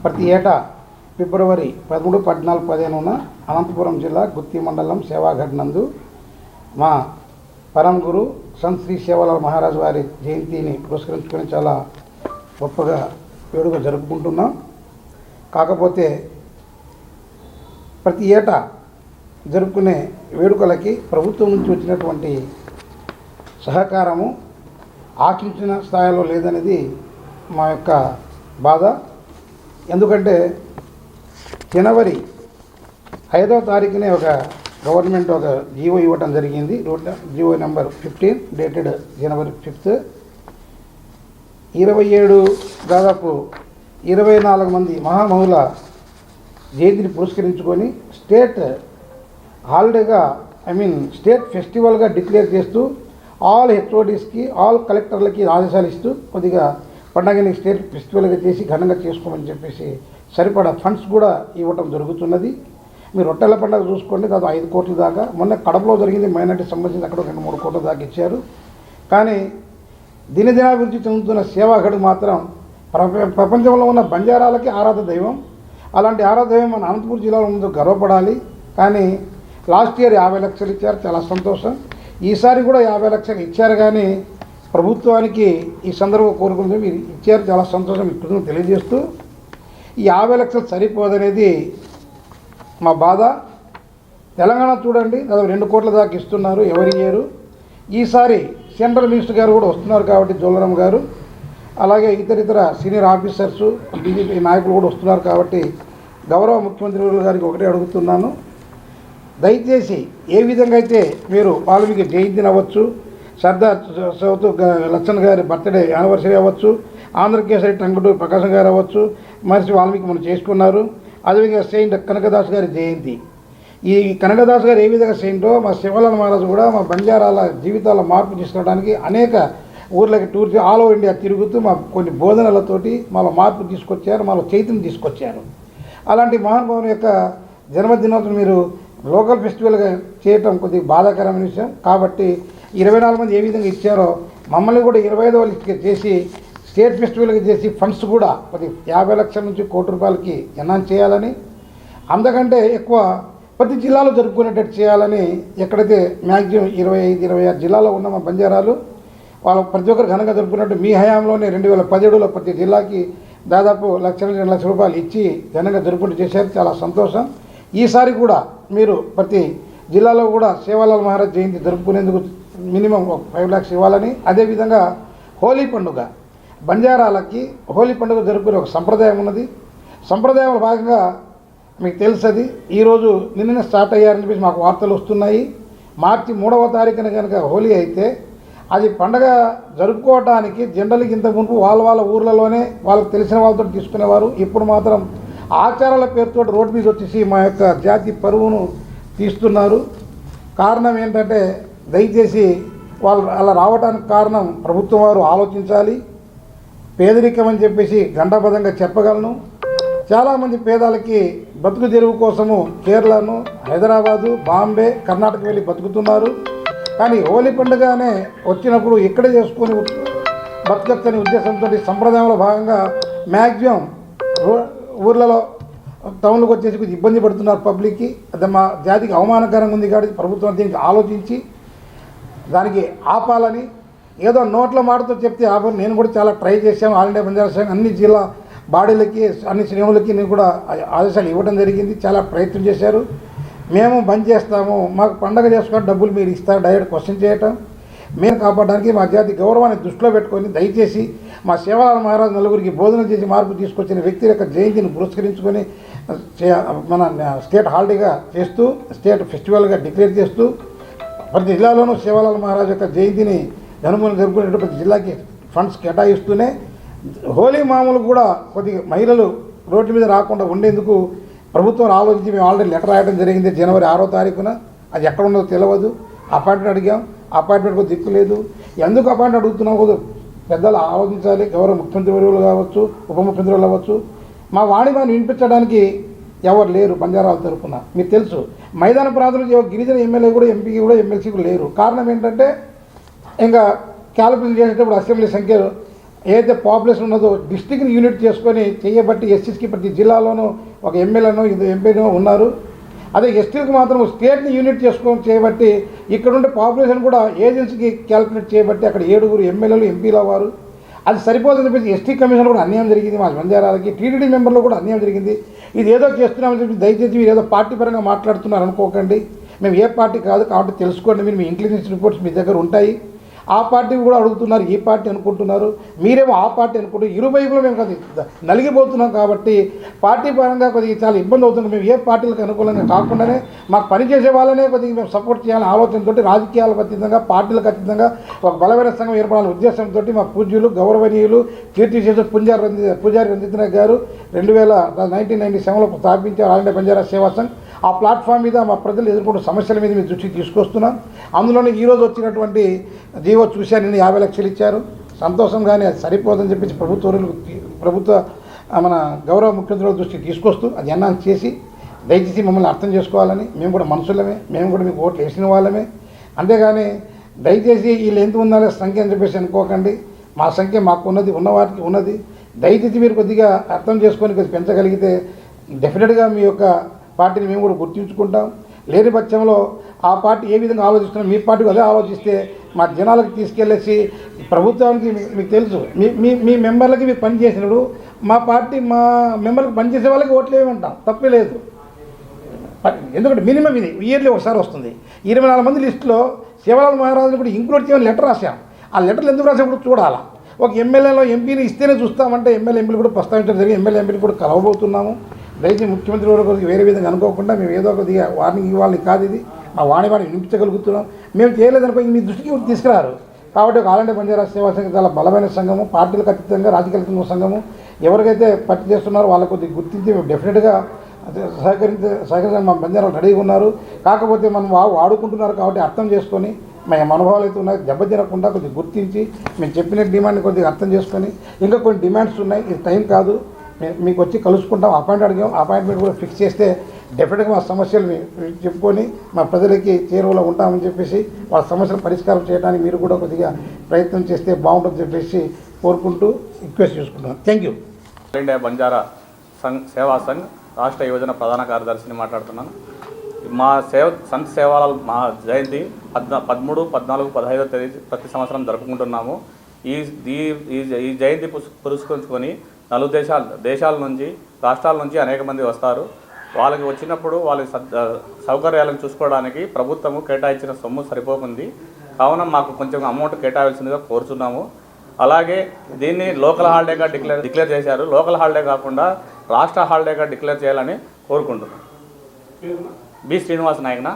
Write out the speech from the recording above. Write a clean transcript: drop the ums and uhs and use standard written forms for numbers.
ప్రతి ఏటా ఫిబ్రవరి 13, 14, 15న అనంతపురం జిల్లా గుత్తి మండలం సేవాఘడ్ నందు మా పరమ గురు సంత్ శ్రీ సేవాలాల్ మహారాజ్ వారి జయంతిని పురస్కరించుకొని చాలా గొప్పగా వేడుక జరుపుకుంటున్నాం. కాకపోతే ప్రతి ఏటా జరుపుకునే వేడుకలకి ప్రభుత్వం నుంచి వచ్చినటువంటి సహకారము ఆశించిన స్థాయిలో లేదనేది మా యొక్క బాధ. ఎందుకంటే జనవరి 5వ తారీఖునే ఒక గవర్నమెంట్ ఒక జీవో ఇవ్వటం జరిగింది. జీవో నెంబర్ 15 డేటెడ్ జనవరి 5th. 27 దాదాపు 24 మంది మహామహుల జయంతిని పురస్కరించుకొని స్టేట్ హాలిడేగా స్టేట్ ఫెస్టివల్గా డిక్లేర్ చేస్తూ ఆల్ హెచ్ఓడీస్కి ఆల్ కలెక్టర్లకి ఆదేశాలు ఇస్తూ కొద్దిగా పండగని స్టేట్ ఫెస్టివల్గా చేసి ఘనంగా చేసుకోమని చెప్పేసి సరిపడా ఫండ్స్ కూడా ఇవ్వటం జరుగుతున్నది. మీరు రొట్టెల పండుగ చూసుకోండి, దాదాపు 5 కోట్ల దాకా. మొన్న కడపలో జరిగింది మైనార్టీ సంబంధించి, అక్కడ 2-3 కోట్ల దాకా ఇచ్చారు. కానీ దినదినాభివృద్ధి చెందుతున్న సేవాఘడ్ మాత్రం ప్రపంచంలో ఉన్న బంజారాలకి ఆరాధ దైవం. అలాంటి ఆరాధ దైవం మన అనంతపురం జిల్లాలో ముందు గర్వపడాలి. కానీ లాస్ట్ ఇయర్ 50 లక్షలు ఇచ్చారు, చాలా సంతోషం. ఈసారి కూడా 50 లక్షలు ఇచ్చారు. కానీ ప్రభుత్వానికి ఈ సందర్భంగా కోరుకుంటే మీరు ఇచ్చారు, చాలా సంతోషం ఇప్పుడు తెలియజేస్తూ, ఈ 50 లక్షలు సరిపోదనేది మా బాధ. తెలంగాణ చూడండి, దాదాపు 2 కోట్ల దాకా ఇస్తున్నారు ఎవరి ఇయర్. ఈసారి సెంట్రల్ మినిస్టర్ గారు కూడా వస్తున్నారు కాబట్టి జోలరాం గారు, అలాగే ఇతర సీనియర్ ఆఫీసర్సు బీజేపీ నాయకులు కూడా వస్తున్నారు కాబట్టి గౌరవ ముఖ్యమంత్రి గారికి ఒకటే అడుగుతున్నాను, దయచేసి ఏ విధంగా అయితే మీరు వాల్మీకి జయంతిని అవ్వచ్చు, సర్దార్ సౌత్ లచ్చన్ గారి బర్త్డే యానివర్సరీ అవ్వచ్చు, ఆంధ్రకేసరి టంగుటూరి ప్రకాశం గారు అవ్వచ్చు, మరిచి వాల్మీకి మనం చేసుకున్నారు. అదేవిధంగా సెయింట్ కనకదాస్ గారి జయంతి. ఈ కనకదాస్ గారు ఏ విధంగా సెయింటో మా సేవాలాల్ మహారాజు కూడా మా బంజారాల జీవితాల మార్పు తీసుకురావడానికి అనేక ఊర్లకి టూర్ ఆల్ ఓవర్ ఇండియా తిరుగుతూ మా కొన్ని బోధనలతోటి మాలో మార్పు తీసుకొచ్చారు, మాలో చైతన్యం తీసుకొచ్చారు. అలాంటి మహానుభావుని యొక్క జన్మదినోత్సవం మీరు లోకల్ ఫెస్టివల్గా చేయటం కొద్దిగా బాధాకరమైన విషయం. కాబట్టి 24 మంది ఏ విధంగా ఇచ్చారో మమ్మల్ని కూడా 25 చేసి స్టేట్ ఫెస్టివల్గా చేసి ఫండ్స్ కూడా కొద్ది 50 లక్షల నుంచి 1 కోటి రూపాయలకి ఎన్నాన్ చేయాలని, అంతకంటే ఎక్కువ ప్రతి జిల్లాలో జరుపుకునేటట్టు చేయాలని. ఎక్కడైతే మ్యాక్సిమం 25-26 జిల్లాలో ఉన్న మా బంజారాలు వాళ్ళు ప్రతి ఒక్కరు ఘనంగా జరుపుకున్నట్టు మీ హయాంలోనే 2017లో ప్రతి జిల్లాకి దాదాపు 1-2 లక్షల రూపాయలు ఇచ్చి ఘనంగా జరుపుకుంటూ చేశారు, చాలా సంతోషం. ఈసారి కూడా మీరు ప్రతి జిల్లాలో కూడా సేవాలాల్ మహారాజ్ జయంతి జరుపుకునేందుకు మినిమం 5 లక్షలు ఇవ్వాలని. అదేవిధంగా హోలీ పండుగ, బంజారాలకి హోలీ పండుగ జరుపుకునే ఒక సంప్రదాయం ఉన్నది. సంప్రదాయంలో భాగంగా మీకు తెలుసది ఈరోజు నిన్ననే స్టార్ట్ అయ్యారని చెప్పేసి మాకు వార్తలు వస్తున్నాయి. మార్చి 3వ తారీఖున కనుక హోలీ అయితే అది పండగ జరుపుకోవడానికి జనరల్గా ఇంత మునుపు వాళ్ళ ఊర్లలోనే వాళ్ళకి తెలిసిన వాళ్ళతో తీసుకునేవారు. ఇప్పుడు మాత్రం ఆచారాల పేరుతో రోడ్డు మీద వచ్చేసి మా యొక్క జాతి పరువును తీస్తున్నారు. కారణం ఏంటంటే దయచేసి వాళ్ళు అలా రావడానికి కారణం ప్రభుత్వం వారు ఆలోచించాలి. పేదరికం అని చెప్పేసి గంటాపదంగా చెప్పగలను. చాలామంది పేదలకి బతుకు తెరువు కోసము కేరళను, హైదరాబాదు, బాంబే, కర్ణాటక వెళ్ళి బతుకుతున్నారు. కానీ హోలీ పండుగనే వచ్చినప్పుడు ఇక్కడే చేసుకొని బతుకచ్చని ఉద్దేశంతో సంప్రదాయంలో భాగంగా మ్యాక్సిమం ఊర్లలో టౌన్లకు వచ్చేసి కొంచెం ఇబ్బంది పడుతున్నారు పబ్లిక్కి. అది మా జాతికి అవమానకరంగా ఉంది కాబట్టి ప్రభుత్వం దీనికి ఆలోచించి దానికి ఆపాలని. ఏదో నోట్ల మాటతో చెప్తే ఆపని. నేను కూడా చాలా ట్రై చేశాను. ఆల్ ఇండియా బంజారా సంఘం అన్ని జిల్లా బాడీలకి అన్ని శ్రేణులకి నేను కూడా ఆదేశాలు ఇవ్వడం జరిగింది. చాలా ప్రయత్నం చేశారు. మేము బంద్ చేస్తాము, మాకు పండగ చేసుకుని డబ్బులు మీరు ఇస్తారు డైరెక్ట్ క్వశ్చన్ చేయటం. మేము కాపాడడానికి మా జాతి గౌరవాన్ని దృష్టిలో పెట్టుకొని దయచేసి మా సేవాలాల్ మహారాజ్ నలుగురికి బోధన చేసి మార్పు తీసుకొచ్చిన వ్యక్తి యొక్క జయంతిని పురస్కరించుకొని మన స్టేట్ హాలిడేగా చేస్తూ స్టేట్ ఫెస్టివల్గా డిక్లేర్ చేస్తూ ప్రతి జిల్లాలోనూ సేవాలాల్ మహారాజ్ యొక్క జయంతిని ఘనములు జరుపుకునేటువంటి ప్రతి జిల్లాకి ఫండ్స్ కేటాయిస్తూనే హోలీ మామూలు కూడా కొద్దిగా మహిళలు రోడ్ల మీద రాకుండా ఉండేందుకు ప్రభుత్వం ఆలోచించి మేము ఆల్రెడీ లెటర్ రాయడం జరిగింది జనవరి 6వ తారీఖున. అది ఎక్కడ ఉన్నదో తెలియదు. అపాయింట్మెంట్ అడిగాం, అపాయింట్మెంట్ కూడా దిక్కు లేదు. ఎందుకు అపాయింట్మెంట్ అడుగుతున్నాం కొద్దిగా పెద్దలు ఆలోచించాలి. గౌరవ ముఖ్యమంత్రి వర్యులు కావచ్చు, ఉప ముఖ్యమంత్రులు అవ్వచ్చు. మా వాణిమాన్ని వినిపించడానికి ఎవరు లేరు బంజారాల తరఫున. మీకు తెలుసు మైదాన ప్రాంతంలో గిరిజన ఎమ్మెల్యే కూడా, ఎంపీకి కూడా, ఎమ్మెల్సీ కూడా లేరు. కారణం ఏంటంటే ఇంకా క్యాలిక్యులేషన్ చేసేటప్పుడు అసెంబ్లీ సంఖ్య ఏదైతే పాపులేషన్ ఉన్నదో డిస్టిక్ని యూనిట్ చేసుకొని చేయబట్టి ఎస్సీస్కి ప్రతి జిల్లాలోనూ ఒక ఎమ్మెల్యేనో ఎంపీనో ఉన్నారు. అదే ఎస్టీలకు మాత్రం స్టేట్ని యూనిట్ చేసుకొని చేయబట్టి ఇక్కడ ఉండే పాపులేషన్ కూడా ఏజెన్సీకి క్యాల్కులేట్ చేయబట్టి అక్కడ 7 ఎమ్మెల్యేలు ఎంపీలు అవ్వారు. అది సరిపోదని చెప్పేసి ఎస్టీ కమిషన్ కూడా అన్యాయం జరిగింది. మా బంజారాలకి టీటీడీ మెంబర్లు కూడా అన్యాయం జరిగింది. ఇది ఏదో చేస్తున్నామని చెప్పి దయచేసి మీరు ఏదో పార్టీ పరంగా మాట్లాడుతున్నారు అనుకోకండి. మేము ఏ పార్టీ కాదు కాబట్టి తెలుసుకోండి. మీరు మీ ఇంటెలిజెన్స్ రిపోర్ట్స్ మీ దగ్గర ఉంటాయి. ఆ పార్టీ కూడా అడుగుతున్నారు, ఈ పార్టీ అనుకుంటున్నారు, మీరేమో ఆ పార్టీ అనుకుంటారు. ఇరువైపులో మేము కొద్దిగా నలిగిపోతున్నాం కాబట్టి పార్టీ పరంగా కొద్దిగా చాలా ఇబ్బంది అవుతుంది. మేము ఏ పార్టీలకు అనుకూలంగా కాకుండానే మాకు పనిచేసే వాళ్ళనే కొద్దిగా మేము సపోర్ట్ చేయాలని ఆలోచనతో రాజకీయాలకు అతీతంగా పార్టీలకు అతీతంగా ఒక బలమైన సంఘం ఏర్పడాలనే ఉద్దేశంతో మా పూజ్యులు గౌరవనీయులు కీర్తిశేషులు పూజారి రంజిత్ నాయక్ గారు 1997లో స్థాపించారు ఆల్ ఇండియా బంజారా సేవా సంఘ్. ఆ ప్లాట్ఫామ్ మీద మా ప్రజలు ఎదుర్కొంటున్న సమస్యల మీద మీ దృష్టికి తీసుకొస్తున్నాం. అందులోనే ఈరోజు వచ్చినటువంటి జీవో చూశాను, నేను 50 లక్షలు ఇచ్చారు, సంతోషంగానే అది సరిపోదని చెప్పేసి ప్రభుత్వ మన గౌరవ ముఖ్యమంత్రుల దృష్టికి తీసుకొస్తూ అది ఎన్నాన్ని చేసి దయచేసి మమ్మల్ని అర్థం చేసుకోవాలని. మేము కూడా మనుషులమే, మేము కూడా మీకు ఓట్లు వేసిన వాళ్ళమే. అంతేగాని దయచేసి వీళ్ళు ఎంత ఉండాలి సంఖ్య అని చెప్పేసి అనుకోకండి. మా సంఖ్య మాకు ఉన్నది, ఉన్నవాటికి ఉన్నది. దయచేసి మీరు కొద్దిగా అర్థం చేసుకొని కొద్దిగా పెంచగలిగితే డెఫినెట్గా మీ యొక్క పార్టీని మేము కూడా గుర్తుంచుకుంటాం. లేని పక్షంలో ఆ పార్టీ ఏ విధంగా ఆలోచిస్తున్నాం మీ పార్టీకి అదే ఆలోచిస్తే మా జనాలకు తీసుకెళ్ళేసి ప్రభుత్వానికి మీకు తెలుసు మీ మెంబర్లకి మీరు పని చేసినప్పుడు మా పార్టీ మా మెంబర్లకు పనిచేసే వాళ్ళకి ఓట్లు ఏమంటాం తప్పే లేదు. ఎందుకంటే మినిమం ఇది ఇయర్లీ ఒకసారి వస్తుంది. 24 మంది లిస్టులో శివలాల్ మహారాజుని కూడా ఇంక్లూడ్ చేయమని లెటర్ రాశాం. ఆ లెటర్లు ఎందుకు రాసినప్పుడు చూడాలా. ఒక ఎమ్మెల్యేలో ఎంపీని ఇస్తేనే చూస్తామంటే ఎంపీలు కూడా ప్రస్తావించడం జరిగింది. ఎంపీని కూడా కలవబోతున్నాము. దయచేసి ముఖ్యమంత్రి కొద్దిగా వేరే విధంగా అనుకోకుండా మేము ఏదో కొద్దిగా వార్నింగ్ ఇవ్వాలని కాదు, ఇది మా వాణి వినిపించగలుగుతున్నాం. మేము చేయలేదనుకో మీ దృష్టికి తీసుకురారు. కాబట్టి ఒక ఆల్ ఇండియా బంజారా సేవా సంఘం చాలా బలమైన సంఘము, పార్టీలకు అతీతంగా రాజకీయ సంఘము. ఎవరికైతే పట్టి చేస్తున్నారో వాళ్ళకు కొద్దిగా గుర్తించి మేము డెఫినెట్గా సహకరించడానికి మా బంజారాలు రెడీగా ఉన్నారు. కాకపోతే మనం వాడుకుంటున్నారు కాబట్టి అర్థం చేసుకొని మా అనుభవాలు అయితే ఉన్నాయి దెబ్బతినకుండా కొద్దిగా గుర్తించి మేము చెప్పిన డిమాండ్ని కొద్దిగా అర్థం చేసుకొని ఇంకా కొన్ని డిమాండ్స్ ఉన్నాయి. ఇది టైం కాదు, మీకు వచ్చి కలుసుకుంటాం. అపాయింట్మెంట్ కూడా ఫిక్స్ చేస్తే డెఫినెట్గా మా సమస్యలు చెప్పుకొని మా ప్రజలకి చేరువలో ఉంటామని చెప్పేసి వాళ్ళ సమస్యలు పరిష్కారం చేయడానికి మీరు కూడా కొద్దిగా ప్రయత్నం చేస్తే బాగుంటుందని చెప్పేసి కోరుకుంటూ రిక్వెస్ట్ చేసుకుంటున్నాను. Thank you. All India Banjara సేవా సంఘ్ రాష్ట్ర యువజన ప్రధాన కార్యదర్శిని మాట్లాడుతున్నాను. మా సంఘ్ సేవల మా జయంతి 13, 14, 15వ తేదీ ప్రతి సంవత్సరం జరుపుకుంటున్నాము. ఈ జయంతి పురస్కరించుకొని 4 దేశాల నుంచి రాష్ట్రాల నుంచి అనేక మంది వస్తారు. వాళ్ళకి వచ్చినప్పుడు వాళ్ళ సౌకర్యాలను చూసుకోవడానికి ప్రభుత్వము కేటాయించిన సొమ్ము సరిపోతుంది. కావున మాకు కొంచెం అమౌంట్ కేటాయించాల్సిందిగా కోరుచున్నాము. అలాగే దీన్ని లోకల్ హాలిడేగా డిక్లేర్ చేశారు. లోకల్ హాలిడే కాకుండా రాష్ట్ర హాలిడేగా డిక్లేర్ చేయాలని కోరుకుంటున్నాం. బి శ్రీనివాస్ నాయక్.